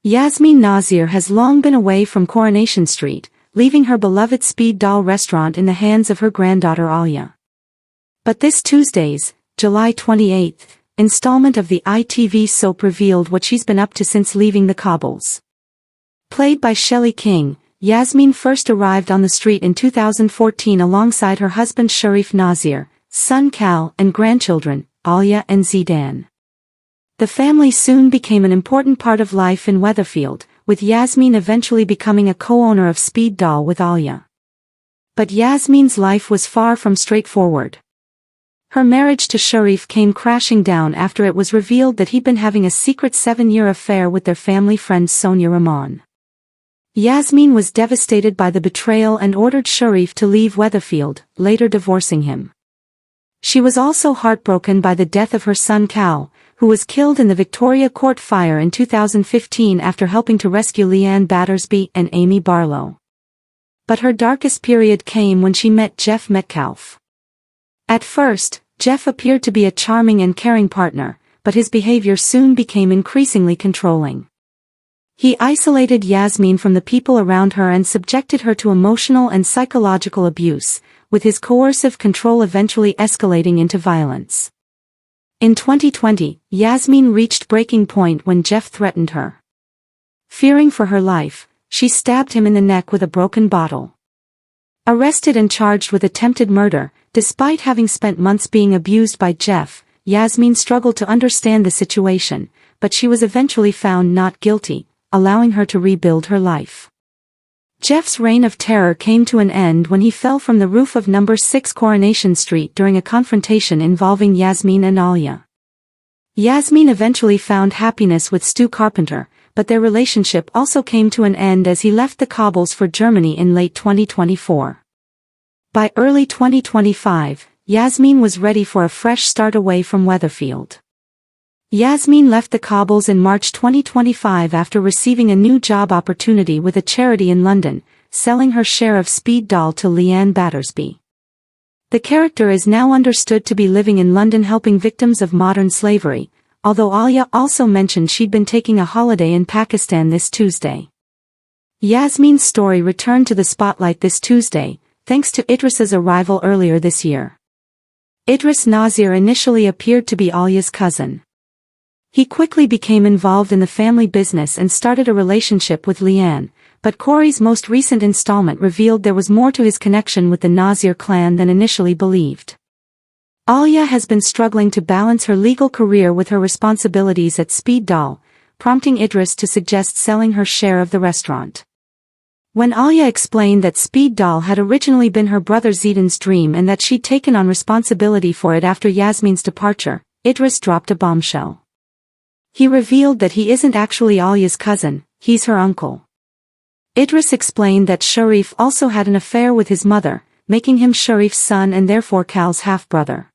Yasmeen Nazir has long been away from Coronation Street, leaving her beloved Speed Doll restaurant in the hands of her granddaughter Alia. But this Tuesday's, July 28th, installment of the ITV soap revealed what she's been up to since leaving the cobbles. Played by Shelley King, Yasmeen first arrived on the street in 2014 alongside her husband Idris Nazir, son Cal and grandchildren, Alia and Zidan. The family soon became an important part of life in Weatherfield, with Yasmeen eventually becoming a co-owner of Speed Doll with Alia. But Yasmeen's life was far from straightforward. Her marriage to Sharif came crashing down after it was revealed that he'd been having a secret 7-year affair with their family friend Sonia Rahman. Yasmeen was devastated by the betrayal and ordered Sharif to leave Weatherfield, later divorcing him. She was also heartbroken by the death of her son Cal, who was killed in the Victoria Court fire in 2015 after helping to rescue Leanne Battersby and Amy Barlow. But her darkest period came when she met Jeff Metcalfe. At first, Jeff appeared to be a charming and caring partner, but his behavior soon became increasingly controlling. He isolated Yasmeen from the people around her and subjected her to emotional and psychological abuse, with his coercive control eventually escalating into violence. In 2020, Yasmeen reached breaking point when Jeff threatened her. Fearing for her life, she stabbed him in the neck with a broken bottle. Arrested and charged with attempted murder, despite having spent months being abused by Jeff, Yasmeen struggled to understand the situation, but she was eventually found not guilty, allowing her to rebuild her life. Jeff's reign of terror came to an end when he fell from the roof of No. 6 Coronation Street during a confrontation involving Yasmeen and Alia. Yasmeen eventually found happiness with Stu Carpenter, but their relationship also came to an end as he left the cobbles for Germany in late 2024. By early 2025, Yasmeen was ready for a fresh start away from Weatherfield. Yasmeen left the cobbles in March 2025 after receiving a new job opportunity with a charity in London, selling her share of Speed Doll to Leanne Battersby. The character is now understood to be living in London helping victims of modern slavery, although Alia also mentioned she'd been taking a holiday in Pakistan this Tuesday. Yasmeen's story returned to the spotlight this Tuesday, thanks to Idris's arrival earlier this year. Idris Nazir initially appeared to be Alia's cousin. He quickly became involved in the family business and started a relationship with Leanne, but Corey's most recent installment revealed there was more to his connection with the Nazir clan than initially believed. Alia has been struggling to balance her legal career with her responsibilities at Speed Doll, prompting Idris to suggest selling her share of the restaurant. When Alia explained that Speed Doll had originally been her brother Zidan's dream and that she'd taken on responsibility for it after Yasmeen's departure, Idris dropped a bombshell. He revealed that he isn't actually Alia's cousin, he's her uncle. Idris explained that Sharif also had an affair with his mother, making him Sharif's son and therefore Cal's half-brother.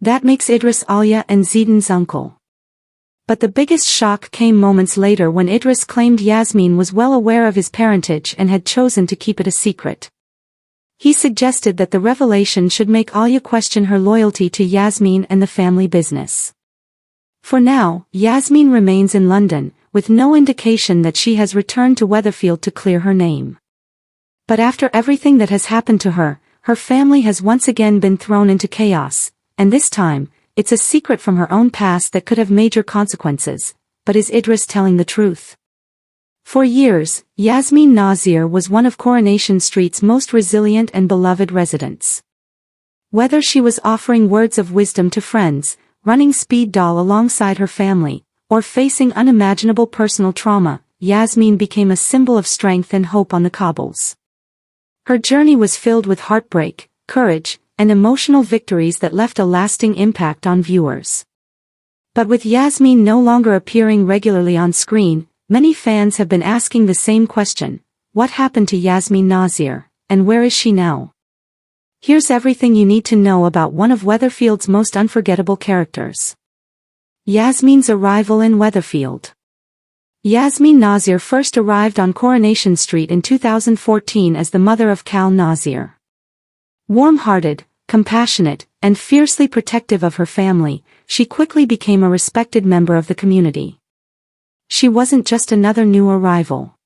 That makes Idris Alia and Zidan's uncle. But the biggest shock came moments later when Idris claimed Yasmeen was well aware of his parentage and had chosen to keep it a secret. He suggested that the revelation should make Alia question her loyalty to Yasmeen and the family business. For now, Yasmeen remains in London, with no indication that she has returned to Weatherfield to clear her name. But after everything that has happened to her, her family has once again been thrown into chaos, and this time, it's a secret from her own past that could have major consequences. But is Idris telling the truth? For years, Yasmeen Nazir was one of Coronation Street's most resilient and beloved residents. Whether she was offering words of wisdom to friends, running Speed Doll alongside her family, or facing unimaginable personal trauma, Yasmeen became a symbol of strength and hope on the cobbles. Her journey was filled with heartbreak, courage, and emotional victories that left a lasting impact on viewers. But with Yasmeen no longer appearing regularly on screen, many fans have been asking the same question: what happened to Yasmeen Nazir, and where is she now? Here's everything you need to know about one of Weatherfield's most unforgettable characters. Yasmeen's arrival in Weatherfield. Yasmeen Nazir first arrived on Coronation Street in 2014 as the mother of Cal Nazir. Warm-hearted, compassionate, and fiercely protective of her family, she quickly became a respected member of the community. She wasn't just another new arrival.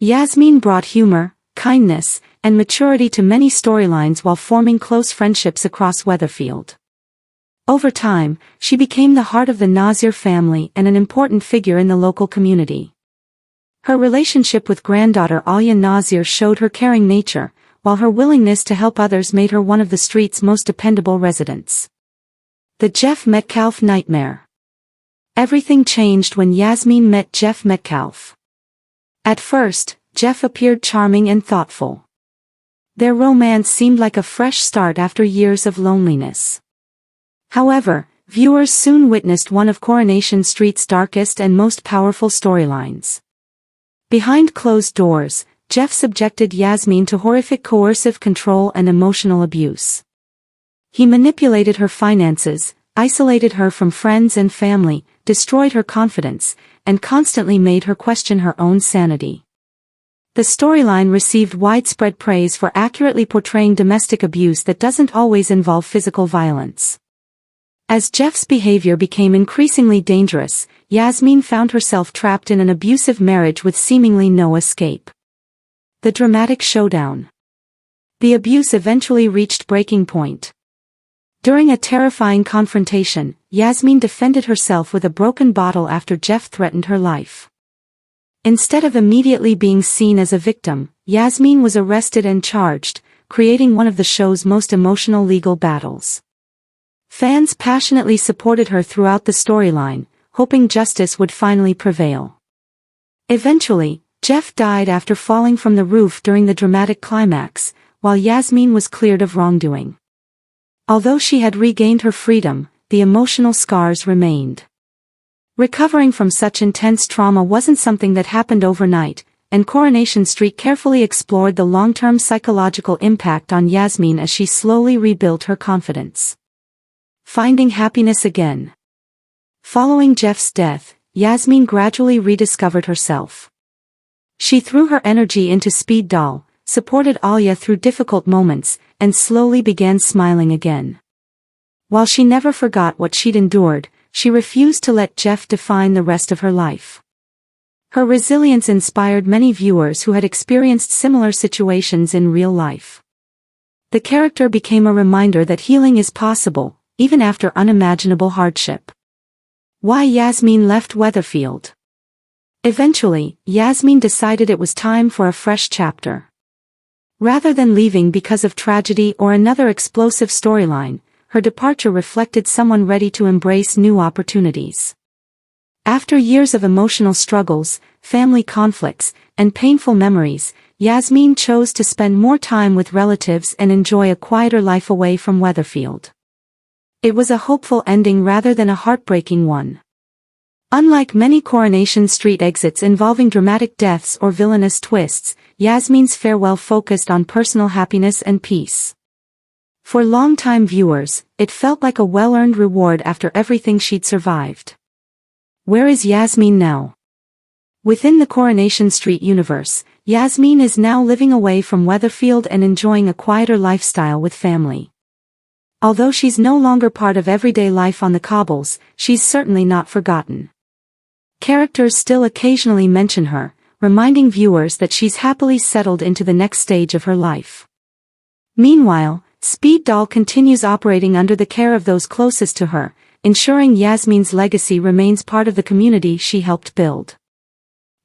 Yasmeen brought humor, kindness, and maturity to many storylines while forming close friendships across Weatherfield. Over time, she became the heart of the Nazir family and an important figure in the local community. Her relationship with granddaughter Alya Nazir showed her caring nature, while her willingness to help others made her one of the street's most dependable residents. The Jeff Metcalfe nightmare. Everything changed when Yasmeen met Jeff Metcalfe. At first, Jeff appeared charming and thoughtful. Their romance seemed like a fresh start after years of loneliness. However, viewers soon witnessed one of Coronation Street's darkest and most powerful storylines. Behind closed doors, Jeff subjected Yasmeen to horrific coercive control and emotional abuse. He manipulated her finances, isolated her from friends and family, destroyed her confidence, and constantly made her question her own sanity. The storyline received widespread praise for accurately portraying domestic abuse that doesn't always involve physical violence. As Jeff's behavior became increasingly dangerous, Yasmeen found herself trapped in an abusive marriage with seemingly no escape. The dramatic showdown. The abuse eventually reached breaking point. During a terrifying confrontation, Yasmeen defended herself with a broken bottle after Jeff threatened her life. Instead of immediately being seen as a victim, Yasmeen was arrested and charged, creating one of the show's most emotional legal battles. Fans passionately supported her throughout the storyline, hoping justice would finally prevail. Eventually, Jeff died after falling from the roof during the dramatic climax, while Yasmeen was cleared of wrongdoing. Although she had regained her freedom, the emotional scars remained. Recovering from such intense trauma wasn't something that happened overnight, and Coronation Street carefully explored the long-term psychological impact on Yasmeen as she slowly rebuilt her confidence. Finding happiness again. Following Jeff's death, Yasmeen gradually rediscovered herself. She threw her energy into Speed Doll, supported Alya through difficult moments, and slowly began smiling again. While she never forgot what she'd endured, she refused to let Jeff define the rest of her life. Her resilience inspired many viewers who had experienced similar situations in real life. The character became a reminder that healing is possible, even after unimaginable hardship. Why Yasmeen left Weatherfield. Eventually, Yasmeen decided it was time for a fresh chapter. Rather than leaving because of tragedy or another explosive storyline, her departure reflected someone ready to embrace new opportunities. After years of emotional struggles, family conflicts, and painful memories, Yasmeen chose to spend more time with relatives and enjoy a quieter life away from Weatherfield. It was a hopeful ending rather than a heartbreaking one. Unlike many Coronation Street exits involving dramatic deaths or villainous twists, Yasmeen's farewell focused on personal happiness and peace. For longtime viewers, it felt like a well-earned reward after everything she'd survived. Where is Yasmeen now? Within the Coronation Street universe, Yasmeen is now living away from Weatherfield and enjoying a quieter lifestyle with family. Although she's no longer part of everyday life on the cobbles, she's certainly not forgotten. Characters still occasionally mention her, reminding viewers that she's happily settled into the next stage of her life. Meanwhile, Speed Doll continues operating under the care of those closest to her, ensuring Yasmeen's legacy remains part of the community she helped build.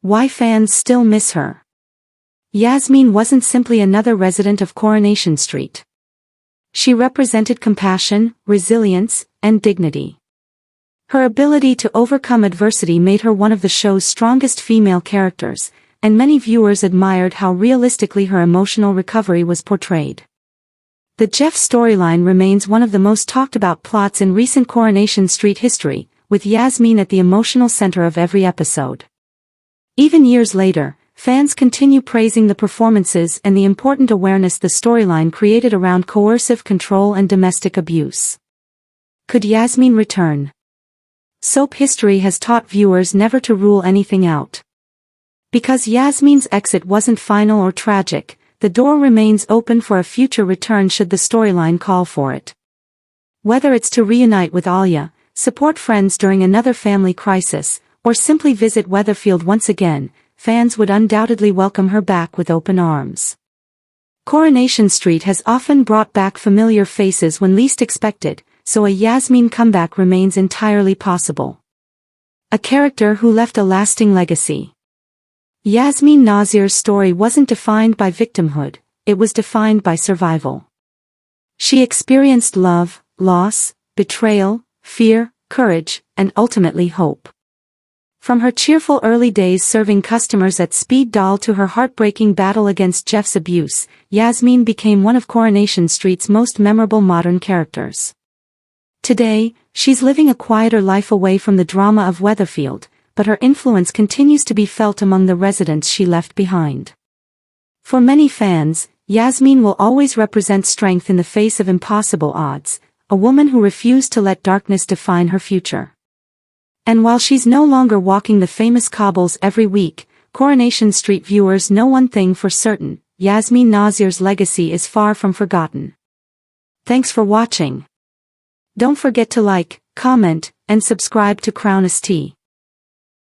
Why fans still miss her? Yasmeen wasn't simply another resident of Coronation Street. She represented compassion, resilience, and dignity. Her ability to overcome adversity made her one of the show's strongest female characters, and many viewers admired how realistically her emotional recovery was portrayed. The Jeff storyline remains one of the most talked about plots in recent Coronation Street history, with Yasmeen at the emotional center of every episode. Even years later, fans continue praising the performances and the important awareness the storyline created around coercive control and domestic abuse. Could Yasmeen return? Soap history has taught viewers never to rule anything out. Because Yasmeen's exit wasn't final or tragic, the door remains open for a future return should the storyline call for it. Whether it's to reunite with Alya, support friends during another family crisis, or simply visit Weatherfield once again, fans would undoubtedly welcome her back with open arms. Coronation Street has often brought back familiar faces when least expected, so a Yasmeen comeback remains entirely possible. A character who left a lasting legacy. Yasmeen Nazir's story wasn't defined by victimhood, it was defined by survival. She experienced love, loss, betrayal, fear, courage, and ultimately hope. From her cheerful early days serving customers at Speed Doll to her heartbreaking battle against Jeff's abuse, Yasmeen became one of Coronation Street's most memorable modern characters. Today, she's living a quieter life away from the drama of Weatherfield, but her influence continues to be felt among the residents she left behind. For many fans, Yasmeen will always represent strength in the face of impossible odds, a woman who refused to let darkness define her future. And while she's no longer walking the famous cobbles every week, Coronation Street viewers know one thing for certain: Yasmeen Nazir's legacy is far from forgotten. Thanks for watching. Don't forget to like, comment, and subscribe to Crown ST.